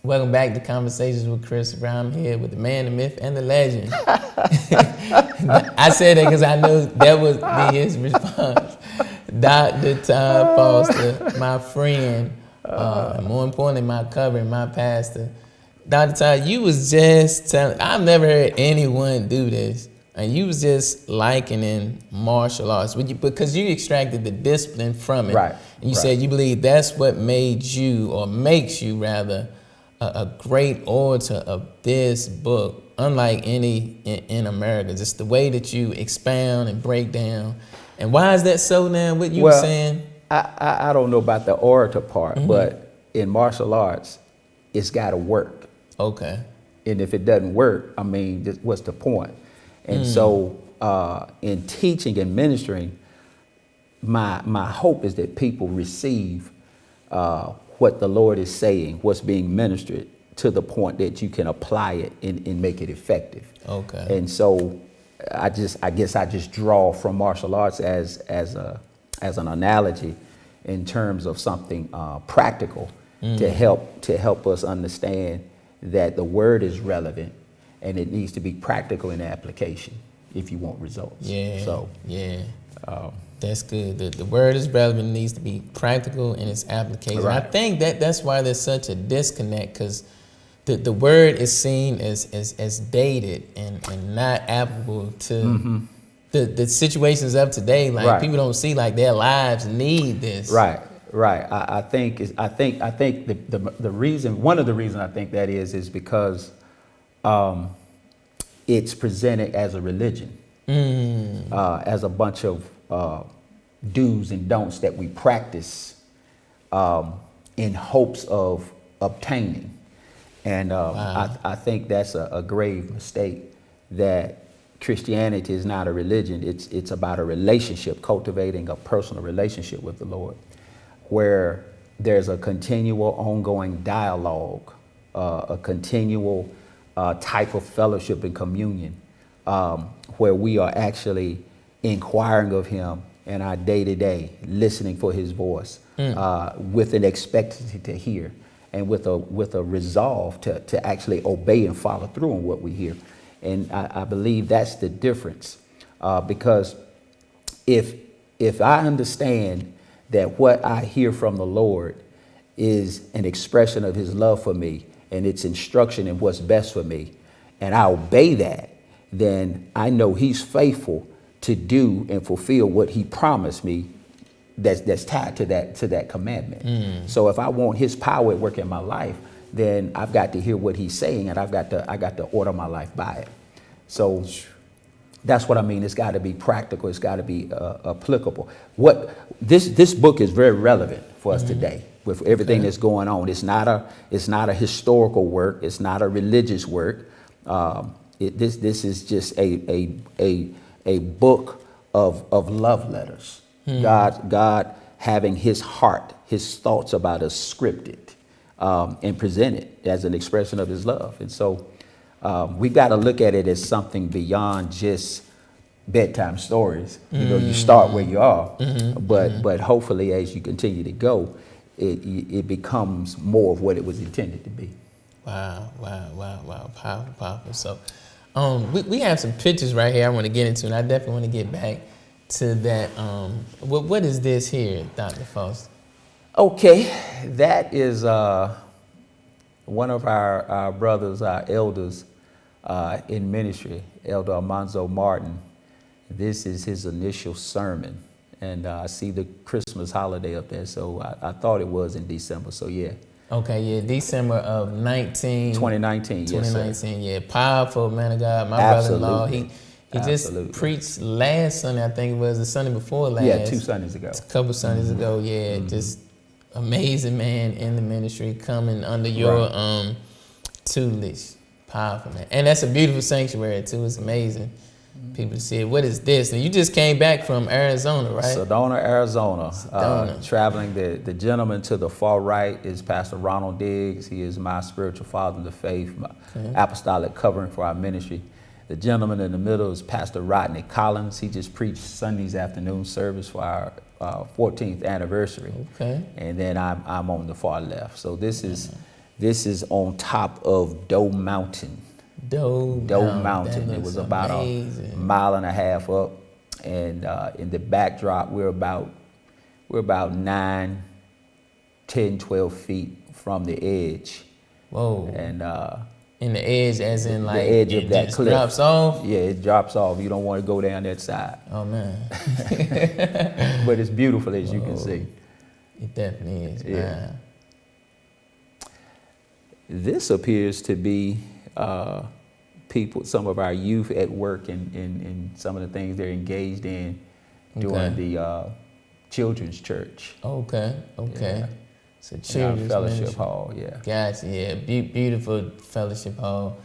Welcome back to Conversations with Chris. I'm here with the man, the myth, and the legend. I said that because I knew that would be his response. Dr. Todd Foster, my friend, and more importantly, my covering, my pastor. Dr. Todd, you was just telling, I've never heard anyone do this, and you was just likening martial arts because you extracted the discipline from it. Right. And you said you believe that's what made you, or makes you rather, a great orator of this book, unlike any in America. Just the way that you expound and break down. And why is that so now? What you were saying? I don't know about the orator part, but in martial arts, it's got to work. Okay. And if it doesn't work, I mean, what's the point? And so in teaching and ministering, my hope is that people receive what the Lord is saying, what's being ministered, to the point that you can apply it and make it effective. Okay. And so I guess I just draw from martial arts as an analogy in terms of something practical to help us understand that the word is relevant and it needs to be practical in application if you want results. Yeah. So that's good. The word is relevant, needs to be practical in its application. Right. I think that's why there's such a disconnect, because the word is seen as dated and not applicable to the situations of today. Like people don't see like their lives need this. Right. I think the reason, one of the reasons I think that is because it's presented as a religion, as a bunch of do's and don'ts that we practice in hopes of obtaining. And I think that's a grave mistake, that Christianity is not a religion. It's about a relationship, cultivating a personal relationship with the Lord, where there's a continual ongoing dialogue, a continual type of fellowship and communion, where we are actually inquiring of him in our day-to-day, listening for his voice, with an expectancy to hear, and with a resolve to actually obey and follow through on what we hear. And I believe that's the difference, because if I understand that what I hear from the Lord is an expression of his love for me and its instruction in what's best for me, and I obey that, then I know he's faithful to do and fulfill what he promised me that's tied to that commandment. So if I want his power at work in my life, then I've got to hear what he's saying, and I got to order my life by it. So that's what I mean. It's got to be practical. It's got to be applicable. What this book is very relevant for us today with everything that's going on. It's not a historical work. It's not a religious work. This is just a book of love letters. God having his heart, his thoughts about us scripted and presented as an expression of his love. And so we got to look at it as something beyond just bedtime stories. You know, you start where you are, but hopefully as you continue to go, it becomes more of what it was intended to be. Wow. Powerful. So we have some pictures right here I want to get into, and I definitely want to get back to that. What is this here, Dr. Foster? Okay, that is one of our brothers, our elders in ministry, Elder Almanzo Martin. This is his initial sermon, and I see the Christmas holiday up there, so I thought it was in December, so yeah. Okay, yeah, December of 2019, yes, sir. Yeah, powerful man of God. My brother-in-law, he just preached last Sunday, I think it was the Sunday before last. Yeah, 2 Sundays ago. A couple Sundays ago, yeah, just amazing man in the ministry, coming under your tutelage. Powerful, man. And that's a beautiful sanctuary too. It's amazing. People see it. What is this? And you just came back from Arizona, right? Sedona, Arizona. Traveling. The gentleman to the far right is Pastor Ronald Diggs. He is my spiritual father in the faith, my apostolic covering for our ministry. The gentleman in the middle is Pastor Rodney Collins. He just preached Sunday's afternoon service for our 14th anniversary. Okay. And then I'm on the far left. So this is This is on top of Doe Mountain. Doe Mountain. It was about amazing. a mile and a half up, and in the backdrop, we're about 9, 10, 12 feet from the edge. Whoa. And in the edge, as in like the edge of it that just cliff drops off. Yeah, it drops off. You don't want to go down that side. Oh man. But it's beautiful, as you can see. It definitely is. Yeah. Man. This appears to be people, some of our youth at work, and some of the things they're engaged in during the children's church. Okay. Yeah. So children's fellowship ministry. hall, yeah. Gotcha. Yeah, beautiful fellowship hall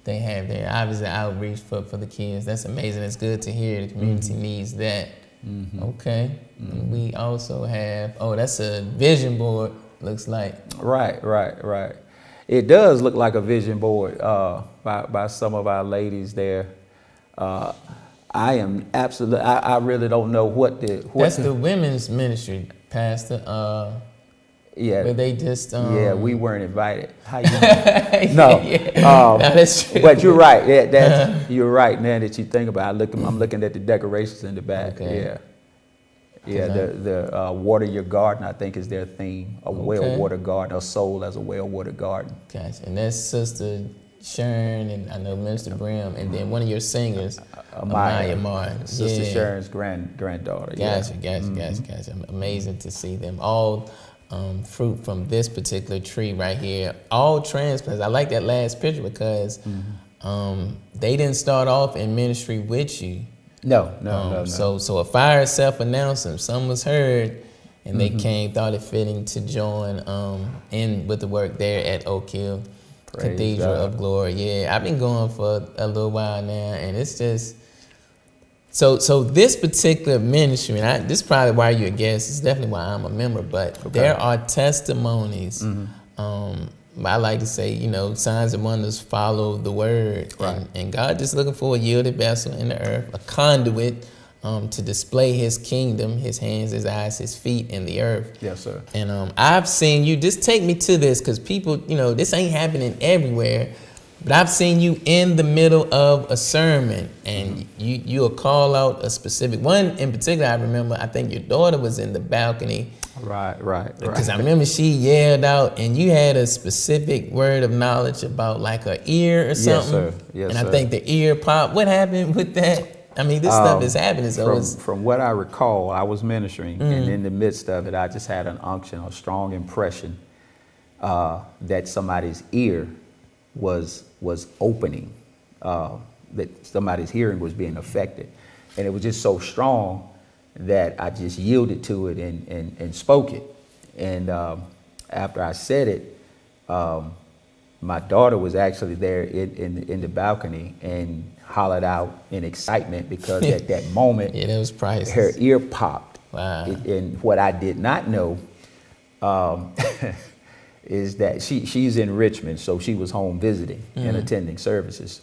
they have there. Obviously outreach for the kids. That's amazing. It's good to hear. The community needs that. Okay. And we also have, that's a vision board, looks like. Right. It does look like a vision board by some of our ladies there. I am absolutely, I really don't know what That's the women's ministry, Pastor. Yeah. But they just yeah, we weren't invited. How you doing? No. No, that's true. But you're right. You're right. Now that you think about it, I'm looking at the decorations in the back. Okay. Yeah. The water your garden, I think, is their theme. A well-watered garden, a soul as a well-watered garden. Gotcha. And that's Sister Sharon and I know Minister Brim, and then one of your singers, Amaya Martin. Sister Sharon's granddaughter. Gotcha. Amazing to see them all. Fruit from this particular tree right here, all transplants. I like that last picture because they didn't start off in ministry with you. No. So a fire self-announced them. Some was heard, and they came, thought it fitting to join in with the work there at Oak Hill Cathedral of Glory. Yeah, I've been going for a little while now, and it's just. So this particular ministry, and this is probably why you're a guest, it's definitely why I'm a member, but there are testimonies. I like to say, signs and wonders follow the word. Right. And God just looking for a yielded vessel in the earth, a conduit to display his kingdom, his hands, his eyes, his feet in the earth. Yes, sir. And I've seen you, just take me to this, because people, this ain't happening everywhere. But I've seen you in the middle of a sermon, and you'll call out a specific one in particular. I remember, I think your daughter was in the balcony. Right. Because I remember she yelled out, and you had a specific word of knowledge about like her ear or something. Yes, and sir. I think the ear popped. What happened with that? I mean, this stuff is happening. So from what I recall, I was ministering, and in the midst of it, I just had an unction, a strong impression that somebody's ear was opening, that somebody's hearing was being affected. And it was just so strong that I just yielded to it and spoke it. And after I said it, my daughter was actually there in the balcony and hollered out in excitement because at that moment, yeah, that was priceless. Her ear popped. Wow. And what I did not know is that she's in Richmond, so she was home visiting and attending services.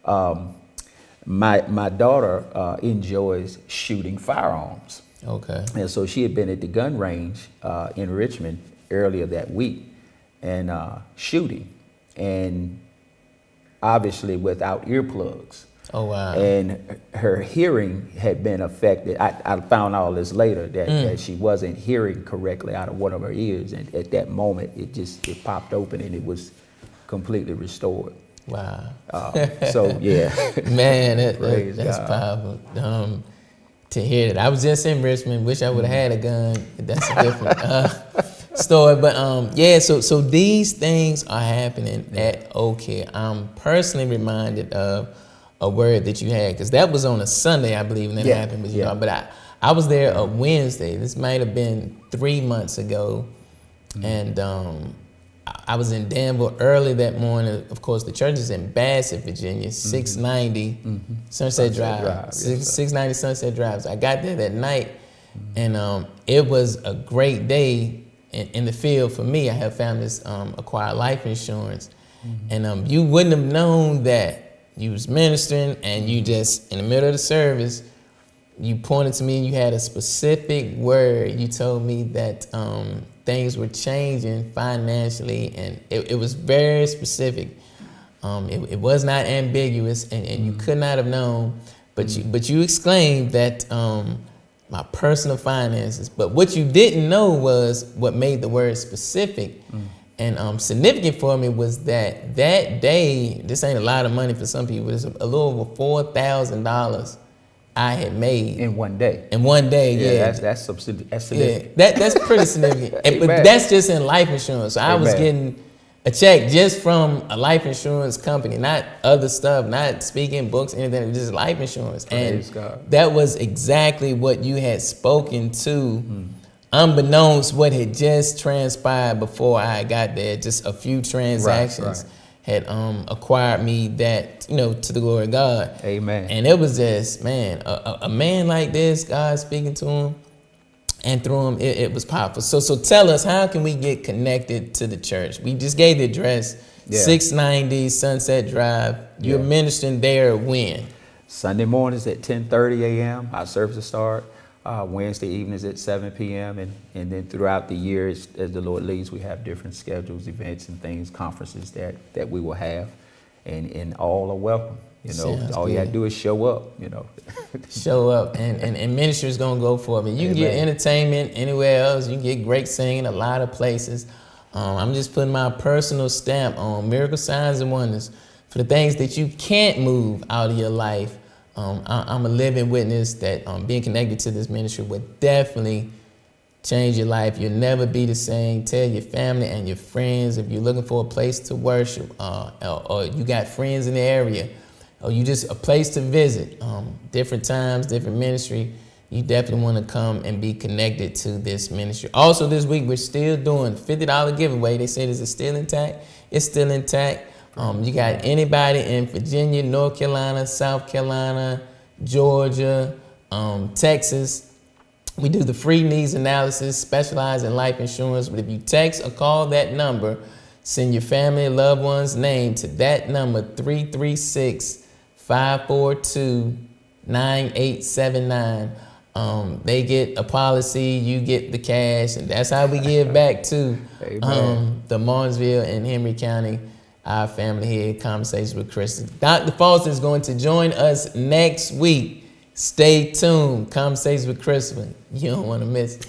My daughter enjoys shooting firearms. Okay. And so she had been at the gun range in Richmond earlier that week and shooting, and obviously without earplugs. Oh, wow. And her hearing had been affected. I found all this later that she wasn't hearing correctly out of one of her ears. And at that moment, it popped open and it was completely restored. Wow. So, yeah. Man, that's God. powerful. To hear that. I was just in Richmond. Wish I would have had a gun. That's a different story. But yeah, so these things are happening at Oak Hill. I'm personally reminded of a word that you had, because that was on a Sunday, I believe, when that happened. But I was there a Wednesday. This might have been 3 months ago. And I was in Danville early that morning. Of course, the church is in Bassett, Virginia, 690 Sunset Drive. 690 Sunset Drive. So I got there that night, and it was a great day in the field for me. I have families acquire life insurance, and you wouldn't have known that you was ministering, and you just, in the middle of the service, you pointed to me and you had a specific word. You told me that things were changing financially, and it was very specific. It was not ambiguous, and you could not have known. But you exclaimed that my personal finances. But what you didn't know was what made the word specific. And significant for me was that day, this ain't a lot of money for some people, it's a little over $4,000 I had made. In one day. In one day, yeah. That's significant. Yeah, that's pretty significant. But that's just in life insurance. So I was getting a check just from a life insurance company, not other stuff, not speaking, books, anything, just life insurance. Praise and God. That was exactly what you had spoken to, unbeknownst what had just transpired before I got there. Just a few transactions had acquired me that, to the glory of God. Amen. And it was just, man, a man like this, God speaking to him, and through him, it was powerful. So tell us, how can we get connected to the church? We just gave the address, 690 Sunset Drive. You're ministering there when? Sunday mornings at 10:30 a.m. Our services start. Wednesday evenings at 7 p.m. And then throughout the year, as the Lord leads, we have different schedules, events and things, conferences that we will have. And all are welcome. All you got to do is show up, Show up, and ministry is going to go for it. You can get entertainment anywhere else. You can get great singing a lot of places. I'm just putting my personal stamp on miracle signs and wonders for the things that you can't move out of your life. I'm a living witness that being connected to this ministry would definitely change your life. You'll never be the same. Tell your family and your friends if you're looking for a place to worship, or you got friends in the area, or you just a place to visit, different times, different ministry, you definitely want to come and be connected to this ministry. Also this week, we're still doing $50 giveaway. They said, is it still intact? It's still intact. You got anybody in Virginia, North Carolina, South Carolina, Georgia, Texas. We do the free needs analysis, specialize in life insurance. But if you text or call that number, send your family and loved one's name to that number, 336-542-9879. They get a policy, you get the cash, and that's how we give back to the Martinsville and Henry County, our family here at Conversations with Chris. Dr. Foster is going to join us next week. Stay tuned. Conversations with Chris. You don't want to miss it.